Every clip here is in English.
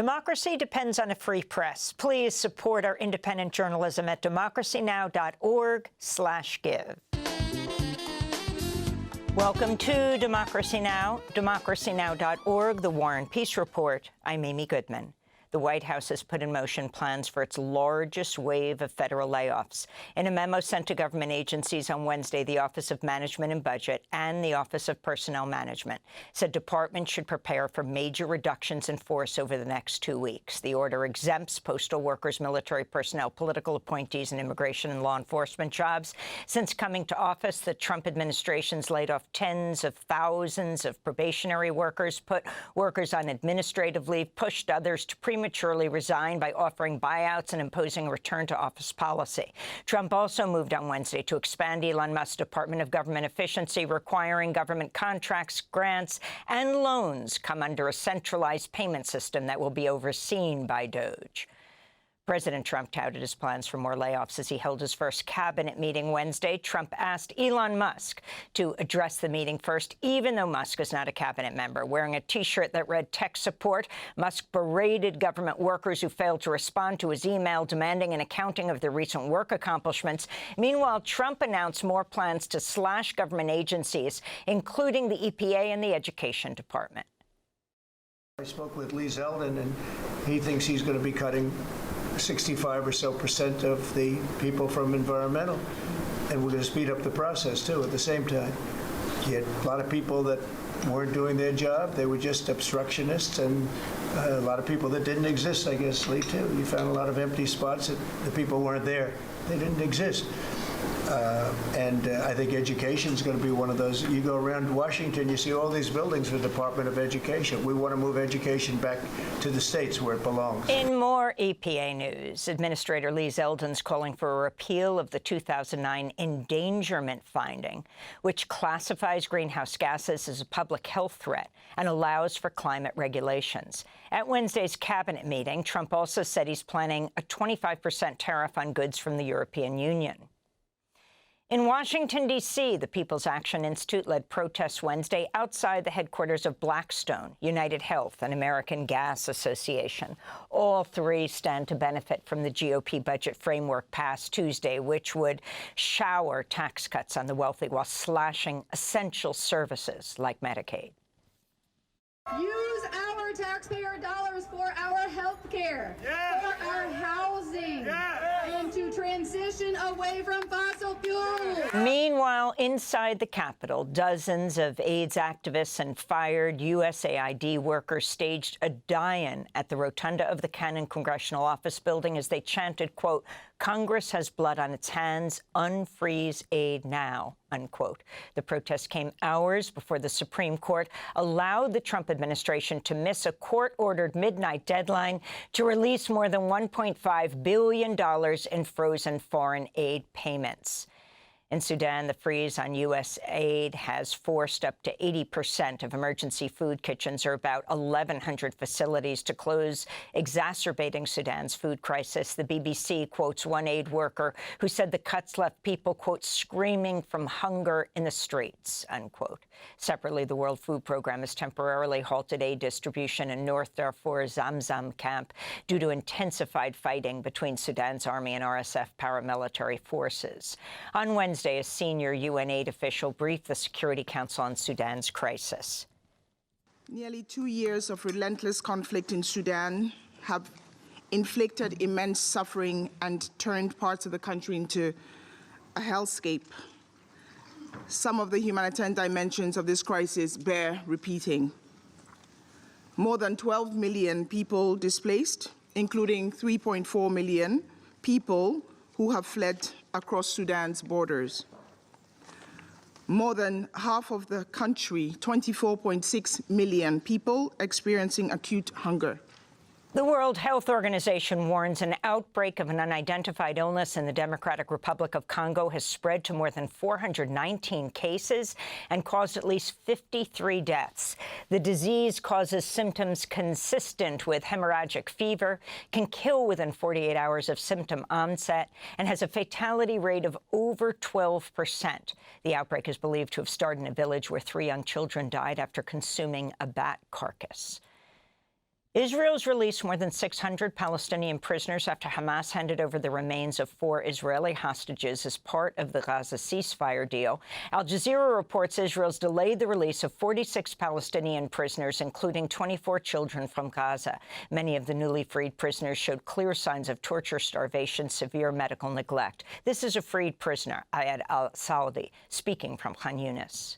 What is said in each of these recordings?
Democracy depends on a free press. Please support our independent journalism at democracynow.org/give. Welcome to Democracy Now!, democracynow.org, the War and Peace Report. I'm Amy Goodman. The White House has put in motion plans for its largest wave of federal layoffs. In a memo sent to government agencies on Wednesday, the Office of Management and Budget and the Office of Personnel Management said departments should prepare for major reductions in force over the next 2 weeks. The order exempts postal workers, military personnel, political appointees, and immigration and law enforcement jobs. Since coming to office, the Trump administration's laid off tens of thousands of probationary workers, put workers on administrative leave, pushed others to prematurely resign by offering buyouts and imposing a return-to-office policy. Trump also moved on Wednesday to expand Elon Musk's Department of Government Efficiency, requiring government contracts, grants, and loans come under a centralized payment system that will be overseen by DOJ. President Trump touted his plans for more layoffs as he held his first cabinet meeting Wednesday. Trump asked Elon Musk to address the meeting first, even though Musk is not a cabinet member. Wearing a T-shirt that read tech support, Musk berated government workers who failed to respond to his email demanding an accounting of their recent work accomplishments. Meanwhile, Trump announced more plans to slash government agencies, including the EPA and the Education Department. I spoke with Lee Zeldin, and he thinks he's going to be cutting 65% or so of the people from environmental. And we're going to speed up the process, too, at the same time. You had a lot of people that weren't doing their job. They were just obstructionists, and a lot of people that didn't exist, I guess, Lee, too. You found a lot of empty spots that the people weren't there. They didn't exist. I think education is going to be one of those. You go around Washington, you see all these buildings for the Department of Education. We want to move education back to the states where it belongs. In more EPA news, Administrator Lee Zeldin's calling for a repeal of the 2009 endangerment finding, which classifies greenhouse gases as a public health threat and allows for climate regulations. At Wednesday's cabinet meeting, Trump also said he's planning a 25% tariff on goods from the European Union. In Washington, D.C., the People's Action Institute led protests Wednesday outside the headquarters of Blackstone, United Health, and American Gas Association. All three stand to benefit from the GOP budget framework passed Tuesday, which would shower tax cuts on the wealthy while slashing essential services like Medicaid. Use our taxpayer dollars for our health care, for our housing, and to transition away from fossil fuels. Meanwhile, inside the Capitol, dozens of AIDS activists and fired USAID workers staged a die-in at the rotunda of the Cannon Congressional Office building as they chanted, quote, "Congress has blood on its hands. Unfreeze aid now," unquote. The protest came hours before the Supreme Court allowed the Trump administration to miss a court-ordered midnight deadline to release more than $1.5 billion in frozen foreign aid payments. In Sudan, the freeze on U.S. aid has forced up to 80% of emergency food kitchens, or about 1,100 facilities, to close, exacerbating Sudan's food crisis. The BBC quotes one aid worker who said the cuts left people, quote, "screaming from hunger in the streets," unquote. Separately, the World Food Programme has temporarily halted aid distribution in North Darfur's Zamzam camp due to intensified fighting between Sudan's army and RSF paramilitary forces. On Wednesday, a senior UN aid official briefed the Security Council on Sudan's crisis. Nearly 2 years of relentless conflict in Sudan have inflicted immense suffering and turned parts of the country into a hellscape. Some of the humanitarian dimensions of this crisis bear repeating. More than 12 million people displaced, including 3.4 million people who have fled across Sudan's borders. More than half of the country, 24.6 million people, experiencing acute hunger. The World Health Organization warns an outbreak of an unidentified illness in the Democratic Republic of Congo has spread to more than 419 cases and caused at least 53 deaths. The disease causes symptoms consistent with hemorrhagic fever, can kill within 48 hours of symptom onset, and has a fatality rate of over 12%. The outbreak is believed to have started in a village where 3 young children died after consuming a bat carcass. Israel's released more than 600 Palestinian prisoners after Hamas handed over the remains of 4 Israeli hostages as part of the Gaza ceasefire deal. Al Jazeera reports Israel's delayed the release of 46 Palestinian prisoners, including 24 children from Gaza. Many of the newly freed prisoners showed clear signs of torture, starvation, severe medical neglect. This is a freed prisoner, Ayad al-Saudi, speaking from Khan Yunis.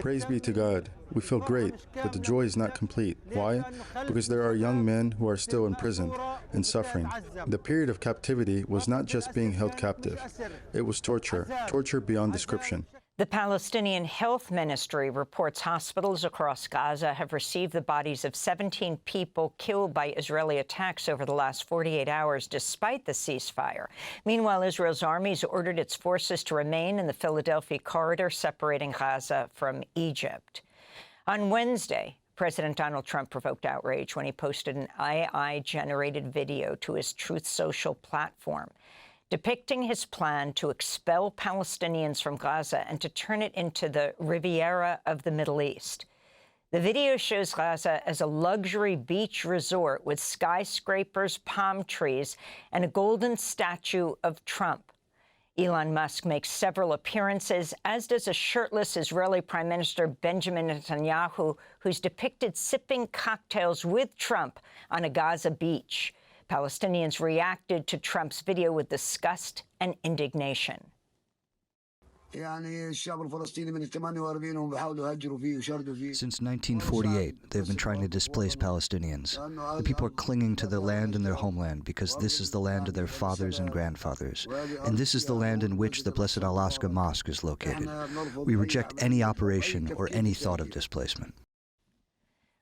Praise be to God. We feel great, but the joy is not complete. Why? Because there are young men who are still imprisoned and suffering. The period of captivity was not just being held captive. It was torture beyond description. The Palestinian Health Ministry reports hospitals across Gaza have received the bodies of 17 people killed by Israeli attacks over the last 48 hours, despite the ceasefire. Meanwhile, Israel's armies ordered its forces to remain in the Philadelphia corridor separating Gaza from Egypt. On Wednesday, President Donald Trump provoked outrage when he posted an AI-generated video to his Truth Social platform, depicting his plan to expel Palestinians from Gaza and to turn it into the Riviera of the Middle East. The video shows Gaza as a luxury beach resort with skyscrapers, palm trees, and a golden statue of Trump. Elon Musk makes several appearances, as does a shirtless Israeli Prime Minister Benjamin Netanyahu, who's depicted sipping cocktails with Trump on a Gaza beach. Palestinians reacted to Trump's video with disgust and indignation. Since 1948, they've been trying to displace Palestinians. The people are clinging to their land and their homeland because this is the land of their fathers and grandfathers. And this is the land in which the Blessed Al-Aqsa Mosque is located. We reject any operation or any thought of displacement.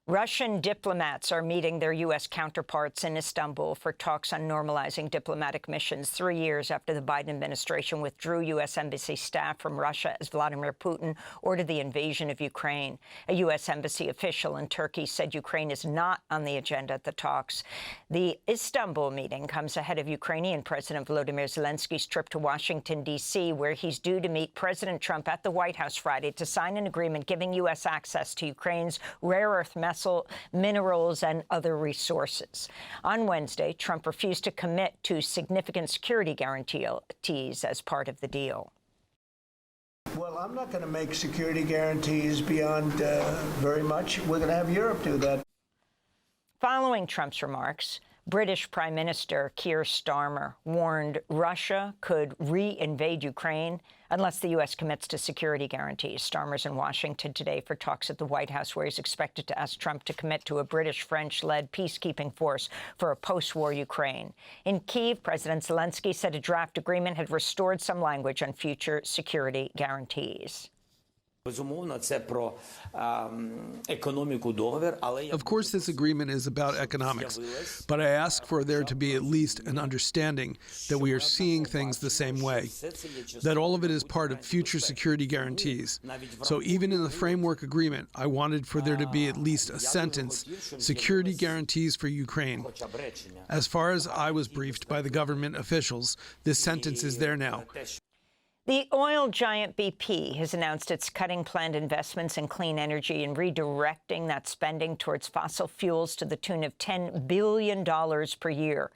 Russian diplomats are meeting their U.S. counterparts in Istanbul for talks on normalizing diplomatic missions 3 years after the Biden administration withdrew U.S. embassy staff from Russia as Vladimir Putin ordered the invasion of Ukraine. A U.S. embassy official in Turkey said Ukraine is not on the agenda at the talks. The Istanbul meeting comes ahead of Ukrainian President Volodymyr Zelensky's trip to Washington, D.C., where he's due to meet President Trump at the White House Friday to sign an agreement giving U.S. access to Ukraine's rare earth minerals and other resources. On Wednesday, Trump refused to commit to significant security guarantees as part of the deal. Well, I'm not going to make security guarantees beyond very much. We're going to have Europe do that. Following Trump's remarks, British Prime Minister Keir Starmer warned Russia could re-invade Ukraine unless the U.S. commits to security guarantees. Starmer's in Washington today for talks at the White House, where he's expected to ask Trump to commit to a British-French-led peacekeeping force for a post-war Ukraine. In Kyiv, President Zelensky said a draft agreement had restored some language on future security guarantees. Of course, this agreement is about economics, but I ask for there to be at least an understanding that we are seeing things the same way, that all of it is part of future security guarantees. So even in the framework agreement, I wanted for there to be at least a sentence, security guarantees for Ukraine. As far as I was briefed by the government officials, this sentence is there now. The oil giant BP has announced it's cutting planned investments in clean energy and redirecting that spending towards fossil fuels to the tune of $10 billion per year.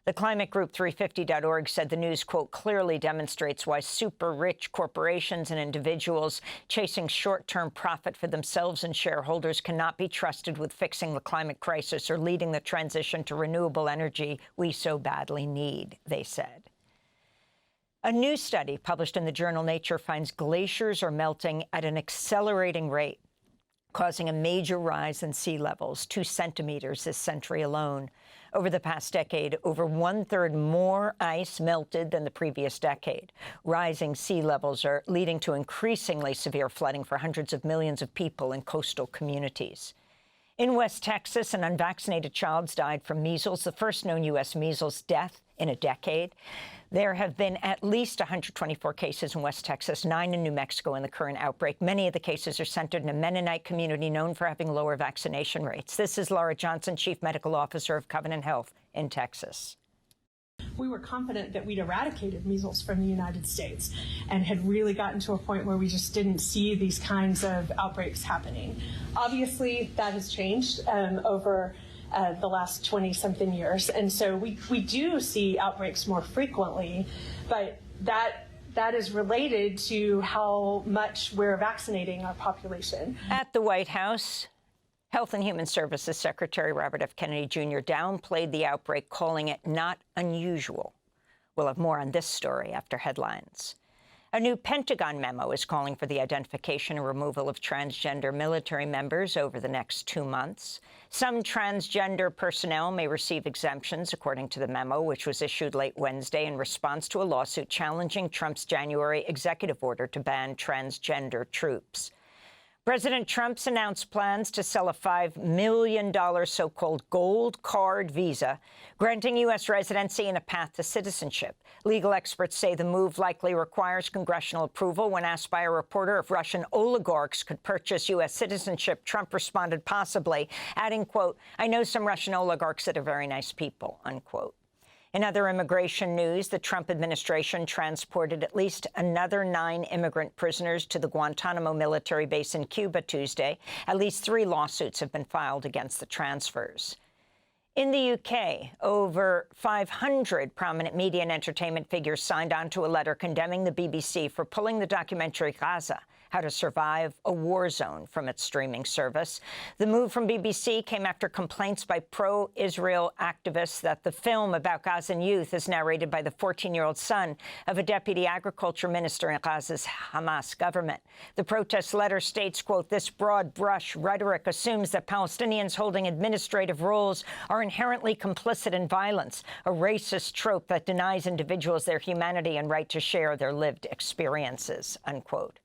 The climate group 350.org said the news, quote, clearly demonstrates why super-rich corporations and individuals chasing short-term profit for themselves and shareholders cannot be trusted with fixing the climate crisis or leading the transition to renewable energy we so badly need, they said. A new study published in the journal Nature finds glaciers are melting at an accelerating rate, causing a major rise in sea levels, 2 centimeters this century alone. Over the past decade, over 1/3 more ice melted than the previous decade. Rising sea levels are leading to increasingly severe flooding for hundreds of millions of people in coastal communities. In West Texas, an unvaccinated child died from measles, the first known U.S. measles death in a decade. There have been at least 124 cases in West Texas, 9 in New Mexico in the current outbreak. Many of the cases are centered in a Mennonite community known for having lower vaccination rates. This is Laura Johnson, Chief Medical Officer of Covenant Health in Texas. we were confident that we'd eradicated measles from the United States and had really gotten to a point where we just didn't see these kinds of outbreaks happening. Obviously, that has changed over the last 20-something years, and so we do see outbreaks more frequently, but that is related to how much we're vaccinating our population. At the White House, Health and Human Services Secretary Robert F. Kennedy Jr. downplayed the outbreak, calling it not unusual. We'll have more on this story after headlines. A new Pentagon memo is calling for the identification and removal of transgender military members over the next 2 months. Some transgender personnel may receive exemptions, according to the memo, which was issued late Wednesday in response to a lawsuit challenging Trump's January executive order to ban transgender troops. President Trump's announced plans to sell a $5 million so-called gold card visa, granting U.S. residency and a path to citizenship. Legal experts say the move likely requires congressional approval. When asked by a reporter if Russian oligarchs could purchase U.S. citizenship, Trump responded possibly, adding, quote, "I know some Russian oligarchs that are very nice people," unquote. In other immigration news, the Trump administration transported at least another 9 immigrant prisoners to the Guantanamo military base in Cuba Tuesday. At least 3 lawsuits have been filed against the transfers. In the UK, over 500 prominent media and entertainment figures signed on to a letter condemning the BBC for pulling the documentary Gaza, How to Survive a War Zone, from its streaming service. The move from BBC came after complaints by pro-Israel activists that the film about Gazan youth is narrated by the 14-year-old son of a deputy agriculture minister in Gaza's Hamas government. The protest letter states, quote, "This broad-brush rhetoric assumes that Palestinians holding administrative roles are inherently complicit in violence, a racist trope that denies individuals their humanity and right to share their lived experiences," unquote.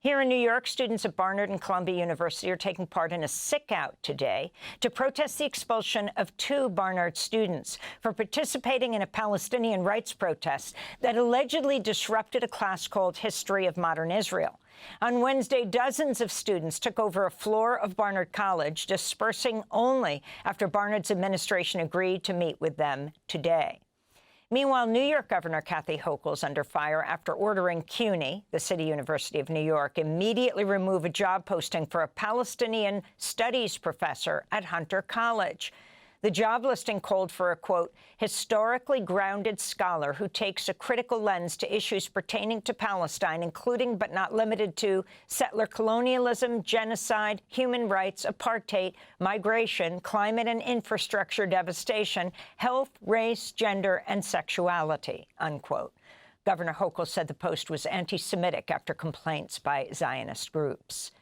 Here in New York, students at Barnard and Columbia University are taking part in a sick-out today to protest the expulsion of 2 Barnard students for participating in a Palestinian rights protest that allegedly disrupted a class called History of Modern Israel. On Wednesday, dozens of students took over a floor of Barnard College, dispersing only after Barnard's administration agreed to meet with them today. Meanwhile, New York Governor Kathy Hochul's under fire after ordering CUNY, the City University of New York, immediately remove a job posting for a Palestinian studies professor at Hunter College. The job listing called for a, quote, "historically grounded scholar who takes a critical lens to issues pertaining to Palestine, including but not limited to settler colonialism, genocide, human rights, apartheid, migration, climate and infrastructure devastation, health, race, gender, and sexuality," unquote. Governor Hochul said the post was anti-Semitic after complaints by Zionist groups.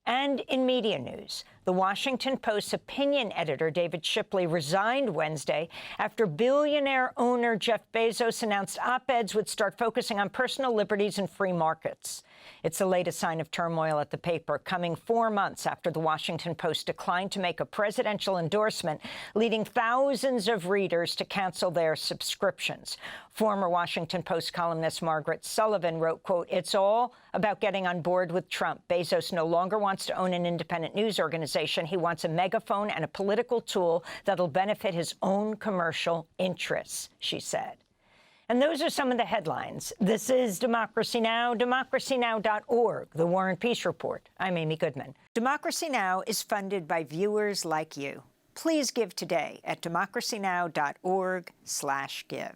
And in media news, the Washington Post's opinion editor, David Shipley, resigned Wednesday after billionaire owner Jeff Bezos announced op-eds would start focusing on personal liberties and free markets. It's the latest sign of turmoil at the paper, coming 4 months after the Washington Post declined to make a presidential endorsement, leading thousands of readers to cancel their subscriptions. Former Washington Post columnist Margaret Sullivan wrote, quote, "It's all about getting on board with Trump. Bezos no longer wants to own an independent news organization. He wants a megaphone and a political tool that'll benefit his own commercial interests," she said. And those are some of the headlines. This is Democracy Now!, democracynow.org, The War and Peace Report. I'm Amy Goodman. Democracy Now! Is funded by viewers like you. Please give today at democracynow.org/give.